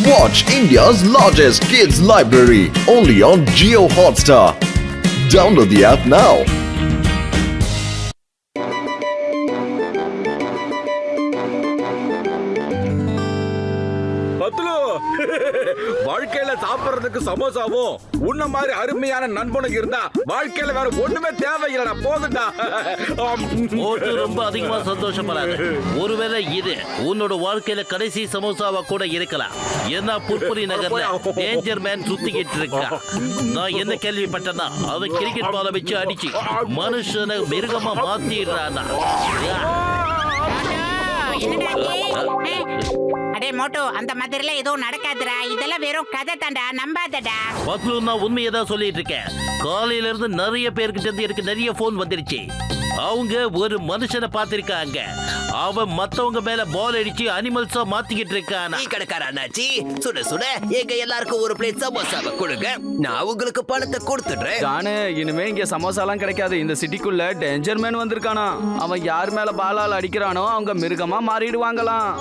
Watch India's largest kids library only on Jio Hotstar. Download the app now. வாழ்க்கையில சாப்பிடுறதுக்கு சமோசாவும் உன்ன மாதிரி அருமையான நண்பனுக்கு இருந்தா வாழ்க்கையில வேற ஒண்ணுமே தேவையில்லடா போதுடா. ரொம்ப அதிகமா சந்தோஷப்படாது. ஒருவேளை இது உன்னோட வாழ்க்கையில கடைசி சமோசாவா கூட இருக்கலாம். ஏன்னா புட்புரி நகர்ல டேஞ்சர் மேன் சுத்திக்கிட்டு இருக்கான். நான் என்ன கேள்விப்பட்டேன்னா அவன் கிரிக்கெட் பால வச்சு அடிச்சு மனுஷனை மிருகமா மாத்திடுறானா. அடே மோட்டோ, அந்த மாதிரிலாம் எதுவும் நடக்காதுடா. இதெல்லாம் வெறும் கதை தாண்டா, நம்பாதடா. பத்லு, நான் உண்மையை தான் சொல்லிட்டு இருக்கேன். காலையில இருந்து நிறைய பேர்கிட்ட இருந்து எனக்கு நிறைய போன் வந்துருச்சு. அவங்க ஒரு மனுஷனை பார்த்திருக்காங்க. அவன் மத்தவங்க மேல பால் அடிச்சு அனிமல்ஸா மாத்திக்கிட்டு இருக்கானா. கடைக்கார அண்ணாச்சி, சுட சுட எங்க எல்லாருக்கும் ஒரு பிளேட் சமோசாவை கொடுங்க, நான் உங்களுக்கு பணத்தை கொடுத்துடுறேன். ஜானு, இனிமே இங்க சமோசாலாம் கிடைக்காது. இந்த சிட்டிக்குள்ள டேஞ்சர் மேன் வந்திருக்கானா. அவன் யார் மேல பாலால் அடிக்கிறானோ அவங்க மிருகமா மாறிடுவாங்களாம்.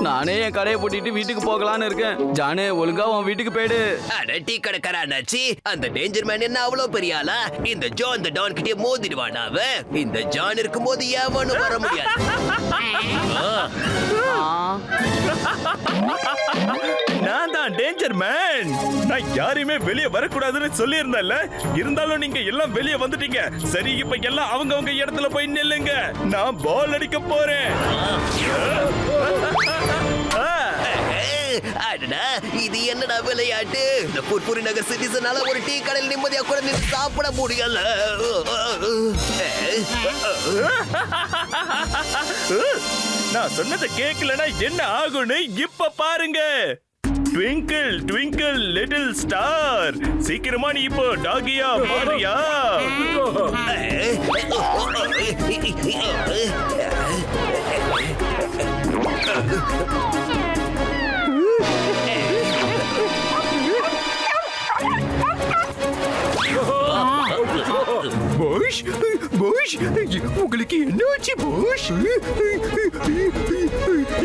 நானே என் கடையை பூட்டிட்டு வீட்டுக்கு போகலான்னு இருக்கேன். ஜானு, ஒழுங்கா உன் வீட்டுக்கு போயிடு. அட டீ கடைக்கார அண்ணாச்சி, அந்த டேஞ்சர் மேன் என்ன அவ்வளவு பெரிய ஆளா? இந்த ஜான் இந்த டான் கிட்டே மோதிடுவானா அவன்? இந்த ஜான் இருக்கும்போது எவனும் வர முடியாது. நான் தான் டேஞ்சர் மேன். நான் யாரையுமே வெளியே வரக்கூடாதுன்னு சொல்லி இருந்தேன்ல. இருந்தாலும் நீங்க எல்லாம் வெளியே வந்துட்டீங்க. சரி, இப்ப எல்லாம் அவங்க இடத்துல போய் நில்லுங்க. நான் பால் அடிக்க போறேன். அடடா, இது என்னடா விளையாட்டு? இந்த புட்புரி நகர் சிட்டிசனால ஒரு டீ கடையில் நிம்மதியா கூட நின்று சாப்பிட முடியல. நான் சொன்னதை கேட்கலனா என்ன ஆகும்னு இப்ப பாருங்க. ட்விங்கிள் ட்விங்கிள் லிட்டில் ஸ்டார், சீக்கிரமா நீ இப்போ டாகியா மாறியா? போஷ், போஷ், உங்களுக்கு என்ன ஆச்சு போஷ்?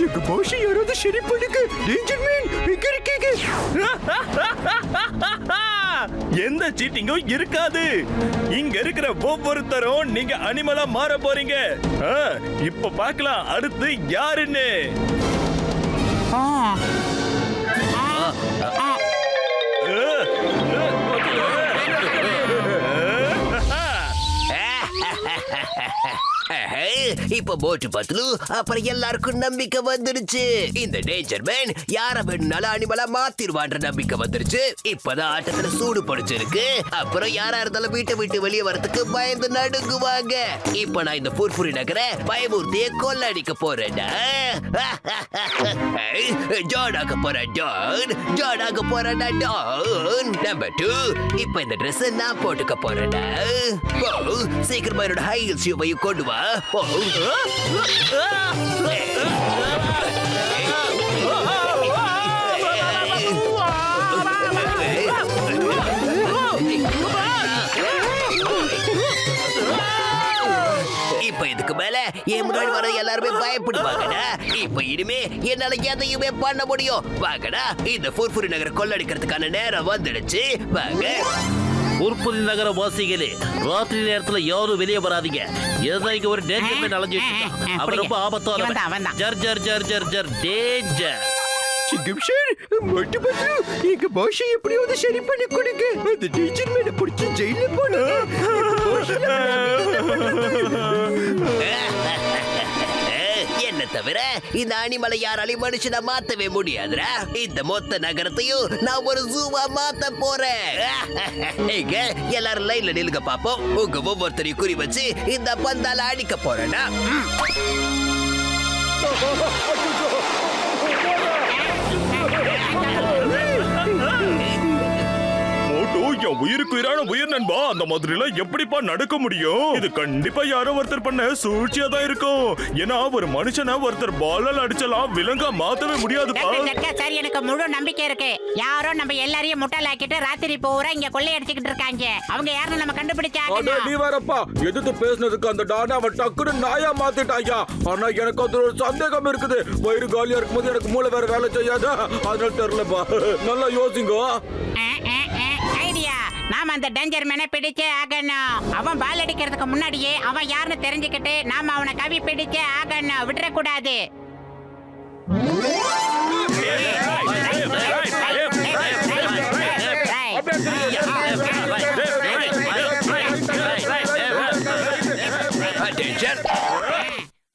எங்க போஷ் யாராவது சரி பண்ணுங்க. டேஞ்சர் மேன் எங்க இருக்கீங்க? எந்த சீட்டிங்கும் இருக்காது. இங்க இருக்கிற ஒவ்வொருத்தரும் நீங்க அனிமலா மாற போறீங்க. இப்ப பார்க்கலாம் அடுத்து யாருன்னு. இப்ப போட்டு பத்லு, அப்புறம் எல்லாருக்கும் நம்பிக்கை வந்துருச்சு. இந்த டேஞ்சர் மேன் யார வேணும்னாலும் அனிமலா மாத்திருவான்ற நம்பிக்கை வந்துருச்சு. இப்பதான் ஆட்டத்துல சூடு படிச்சிருக்கு. அப்புறம் யாரா இருந்தாலும் வீட்டை விட்டு வெளியே வரதுக்கு பயந்து நடுங்குவாங்க. இப்ப நான் இந்த புட்புரி நகரை பயமூர்த்தியை கொள்ளடிக்க போறேன்டா. ஜானாக போறேன் டான், ஜானாக போறேன்டா டான். நம்பர் 2, இப்ப இந்த ட்ரெஸ் நான் போட்டுக்க போறேன்டா. சீக்கிரமா என்னோட ஹை ஹீல்ஸ் ஷூவையும் கொண்டு வா. இப்ப இதுக்கு மேல என் முன்னாடி வர எல்லாருமே பயப்படுவாங்கடா. இப்ப இனிமே என்னால எதையுமே பண்ண முடியும். வாங்கடா, இந்த புட்புரி நகரை கொள்ளடிக்கிறதுக்கான நேரம் வந்துடுச்சு. வாங்க. புட்புரி நகர வாசிகளே, ராத்திரி நேரத்துல யாரும் வெளியே வராதீங்க. ஏதோ இங்க ஒரு டேஞ்சர் மேன் அலைஞ்சிட்டு இருக்கான். அவன் ரொம்ப ஆபத்தானவன். ஜர் ஜர் ஜர் ஜர் ஜர் டேஞ்சர். சிங்கம் சார், மட்டு பத்லு, எங்க போஷை எப்படியாவது சரி பண்ணி கொடுங்க. அந்த டேஞ்சர் மேனை பிடிச்சி ஜெயில போடுங்க. என்ன தவிர இந்த அனிமலை யாராலையும் மனுஷனை மாத்தவே முடியாதுடா. இந்த மொத்த நகரத்தையும் நான் ஒரு ஜூவா மாத்த போறேன். எல்லாரும் லைன்ல நிலுங்க பாப்போம். உங்க ஒவ்வொருத்தரையும் குறி வச்சு இந்த பந்தால அடிக்க போறேன்னா. மோட்டோ, என் உயிருக்கு உயிரான உயிர் நண்பா, அந்த மாதிரி எல்லாம் எப்படிப்பா நடக்க முடியும்? இது கண்டிப்பா யாரோ ஒருத்தர் பண்ண சூழ்ச்சியா தான் இருக்கும். ஏன்னா ஒரு மனுஷனை ஒருத்தர் பாலால் அடிச்சலாம் விலங்கா மாத்தவே முடியாதுப்பா. டாக்டர் ஜட்கா சார், எனக்கு முழு நம்பிக்கை இருக்கு. யாரோ நம்ம எல்லாரையும் முட்டாளாக்கிட்டு ராத்திரி பூரா இங்க கொள்ளையடிச்சுக்கிட்டு இருக்காங்க. அவங்க யாருன்னு நம்ம கண்டுபிடிச்சாங்க. நீ வரப்பா எதிர்த்து பேசினதுக்கு அந்த டான அவன் டக்குன்னு நாயா மாத்திட்டாயா. ஆனா எனக்கு அது ஒரு சந்தேகம் இருக்குது. வயிறு காலியா இருக்கும்போது எனக்கு மூளை வேற வேலை செய்யாதா, அதனால தெரியலப்பா. நல்லா யோசிங்க. ஐடியா, நாம அந்த டேஞ்சர் மேனை பிடிச்சே ஆகணும். அவன் பால் அடிக்கிறதுக்கு முன்னாடியே அவன் யாருன்னு தெரிஞ்சுக்கிட்டு நாம அவனை கவி பிடிச்சே ஆகணும். விட்டுறக்கூடாது.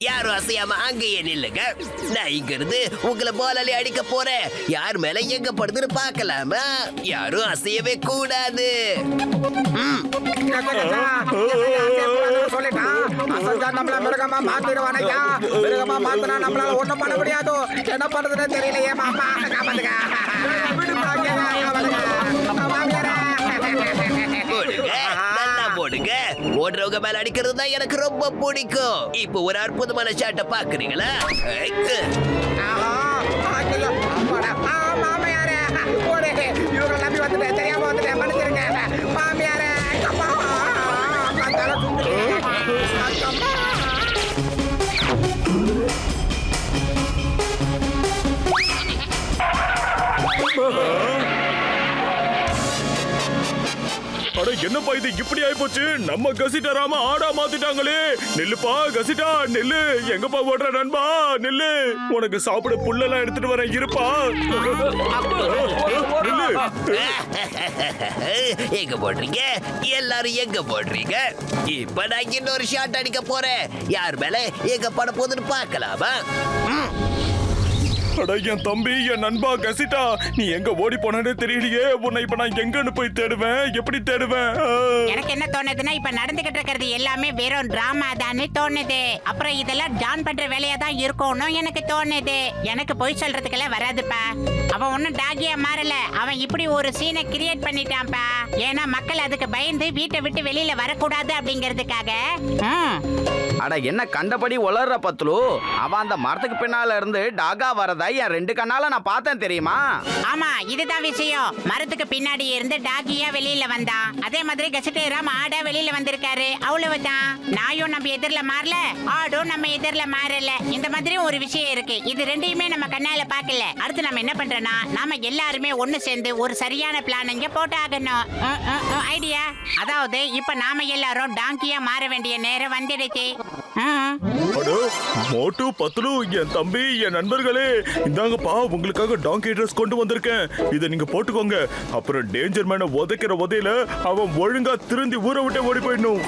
யாரும் அசையாம அங்கேயே நில்லுங்க. நான் இங்க இருந்து உங்களை பாலாலே அடிக்க போறேன். யார் மேல எங்க படுதுன்னு பார்க்கலாமா? யாரும் அசையவே கூடாது. நம்மள மிருகமா மாத்திடுவானையா. மிருகமா மாத்தினா நம்மளால ஒண்ணும் பண்ண முடியாது. என்ன பண்றதுன்னு தெரியலையே மாமா. போடுங்க, நல்லா போடுங்க. ஓடுறவங்க மேல அடிக்கிறது தான் எனக்கு ரொம்ப பிடிக்கும். இப்போ ஒரு அற்புதமான ஷாட்டை பாக்குறீங்களா? மாமியாரே, இவங்களை நம்பி வந்துட்டேன், தெரியாம வந்துட்டேன், மன்னிச்சிருங்க மாமியாரே. அட என்னப்பா இது இப்படி ஆயிப்போச்சு? நம்ம கசிட்டா ராம ஆடா மாத்திட்டாங்களே. நில்லுப்பா கசிட்டா, நில்லு. எங்கப்பா ஓடுற நண்பா, நில்லு. உனக்கு சாப்பிட புல்லெல்லாம் எடுத்துட்டு வரேன், இருப்பா. நில்லு. எங்க போடுறீங்க? எல்லாரும் எங்க போடுறீங்க? இப்ப நான் இன்னொரு ஷாட் அடிக்க போறேன். யார் மேல எங்க பட போகுதுன்னு பார்க்கலாமா? அட என் தம்பி, என் நண்பா கசிட்டா, நீ எங்க ஓடி போனே தெரியலையே. உன்னை இப்ப நான் எங்கன்னு போய் தேடுவேன்? எப்படி தேடுவேன்? எனக்கு என்ன தோணுதுன்னா, இப்ப நடந்துகிட்டு இருக்கிறது எல்லாமே வெறும் டிராமா தான் தோணுது. அப்புறம் இதெல்லாம் ஜான் பண்ற வேலையா தான் இருக்கும்னு எனக்கு தோணுது. எனக்கு பொய் சொல்றதுக்கெல்லாம் வராதுப்பா. அவன் ஒன்னும் டாகியா மாறல. அவன் இப்படி ஒரு சீனை கிரியேட் பண்ணிட்டான்ப்பா. ஏன்னா மக்கள் அதுக்கு பயந்து வீட்டை விட்டு வெளியில வரக்கூடாது அப்படிங்கிறதுக்காக. அட என்ன கண்டபடி வளர்ற பத்துலு. அவன் அந்த மரத்துக்கு பின்னால இருந்து டாகா வரதா என் 2 கண்ணால நான் பார்த்தேன், தெரியுமா? ஆமா, இதுதான் விஷயம். மரத்துக்கு பின்னாடி இருந்து டாகியா வெளியில வந்தான். அதே மாதிரி கசிட்டேராம் ஆடா வெளியில வந்திருக்காரு. அவ்வளவுதான். நாயும் நம்ம எதிரில மாறல, ஆடும் நம்ம எதிரில மாறல. இந்த மாதிரி ஒரு விஷயம் இருக்கு. இது ரெண்டையுமே நம்ம கண்ணால பார்க்கல. அடுத்து நம்ம என்ன பண்றோம்னா, நாம எல்லாருமே ஒண்ணு சேர்ந்து ஒரு சரியான பிளான் இங்க போட்டாகணும். ஐடியா, அதாவது இப்ப நாம எல்லாரும் டாங்கியா மாற வேண்டிய நேரம் வந்துடுச்சு. அட மோட்டு பத்லு, என் தம்பி, என் நண்பர்களே, இந்தாங்கப்பா உங்களுக்காக டாங்கி ட்ரெஸ் கொண்டு வந்திருக்கேன். இதை நீங்க போட்டுக்கோங்க. அப்புறம் டேஞ்சர் மேனை உதைக்கிற உதையில அவன் ஒழுங்கா திருந்தி ஊரை விட்டு ஓடி போயிடணும்.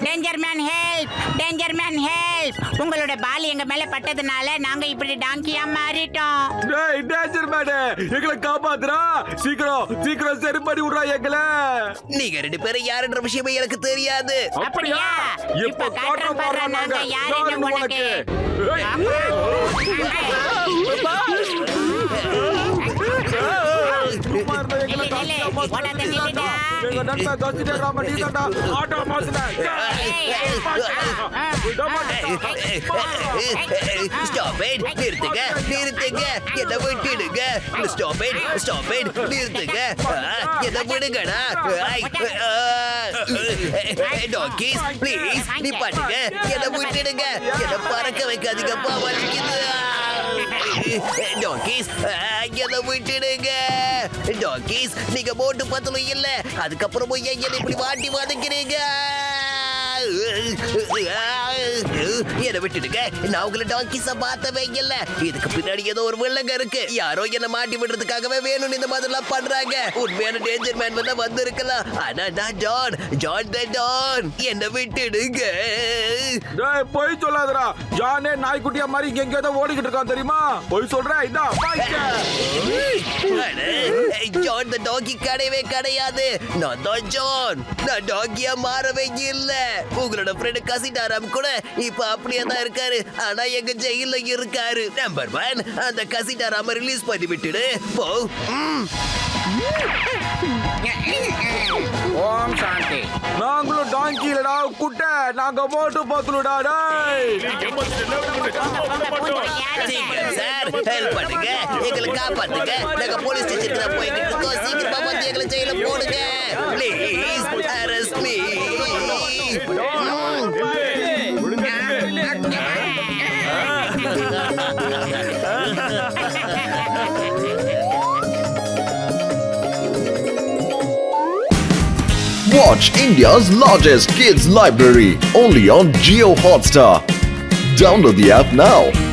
Danger man help, danger man help. உங்களோட பால் எங்க மேல பட்டதுனால நாங்க இப்படி டாங்கியா மாறிட்டோம். டேய் டேஞ்சர் மேன், எங்களை காப்பாத்துறா. சீக்கிரம் சீக்கிரம் சரி பண்ணி விடுறா எங்களை. நீங்க 2 பேரும் யாருன்ற விஷயமே எனக்கு தெரியாது. அப்படியா? இப்ப காட்டுறோம் பாரு நாங்க யாருன்னு உனக்கு. எங்க நண்பன் கசிட்டேராம நீ தான்டா ஆட்டோ மாத்துன. ஸ்டாப் இட், நிறுத்துங்க நிறுத்துங்க, என்ன விட்டுடுங்க. ஸ்டாப் இட், ஸ்டாப் இட், நிறுத்துங்க. என்ன விடுங்கடா. டாக்கிஸ் ப்ளீஸ் நிப்பாட்டுங்க, என்ன விட்டுடுங்க. என்ன பறக்க வைக்காதீங்கப்பா, வலிக்குது. டாக்கிஸ் என்ன விட்டுடுங்க. டாக்கிஸ், நீங்க போட்டு பத்தலும் இல்ல, அதுக்கப்புறமும் என்ன இப்படி வாட்டி வதக்கிறீங்க? என்ன விட்டுடுங்க. நான் உங்களை டாங்கிஸ பார்த்தவே இல்ல. இதுக்கு பின்னாடி ஏதோ ஒரு வில்லங்க இருக்கு. யாரோ என்ன மாட்டி விடுறதுக்காகவே வேணும்னு இந்த மாதிரி எல்லாம் பண்றாங்க. உண்மையான டேஞ்சர் மேன் வந்து வந்திருக்கலாம். ஆனா நான் ஜான், ஜான் த டான். என்ன விட்டுடுங்க. டேய் போய் சொல்லாதடா. ஜானே நாய்க்குட்டியா மாதிரி இங்க எங்கேயோ ஓடிக்கிட்டு இருக்கான், தெரியுமா? போய் சொல்றேன். இதா ஜான் த டாகி கிடையவே கிடையாது. நான் தான் ஜான். நான் டாகியா மாறவே இல்ல. உங்களோட ஃப்ரெண்ட் கசிடாராம் கூட இப்ப அப்படியே தான் இருக்காரு. ஆனா எங்க ஜெயில இருக்காரு. நம்பர் 1, அந்த கசிடாராம ரிலீஸ் பண்ணி விட்டுடு போ. ஓம் சாந்தி. நாங்களும் டாங்கி இல்லடா குட்டை, நாங்க மோட்டு பத்துலுடா. சீக்கிரம் சார் ஹெல்ப் பண்ணுங்க, எங்களை காப்பாத்துங்க. நாங்க போலீஸ் ஸ்டேஷனுக்கு தான் போய்கிட்டு இருக்கோம். சீக்கிரமா வந்து எங்களை ஜெயில போடுங்க please. Arrest me. Watch India's largest kids library only on Geo Hotstar. Download the app now.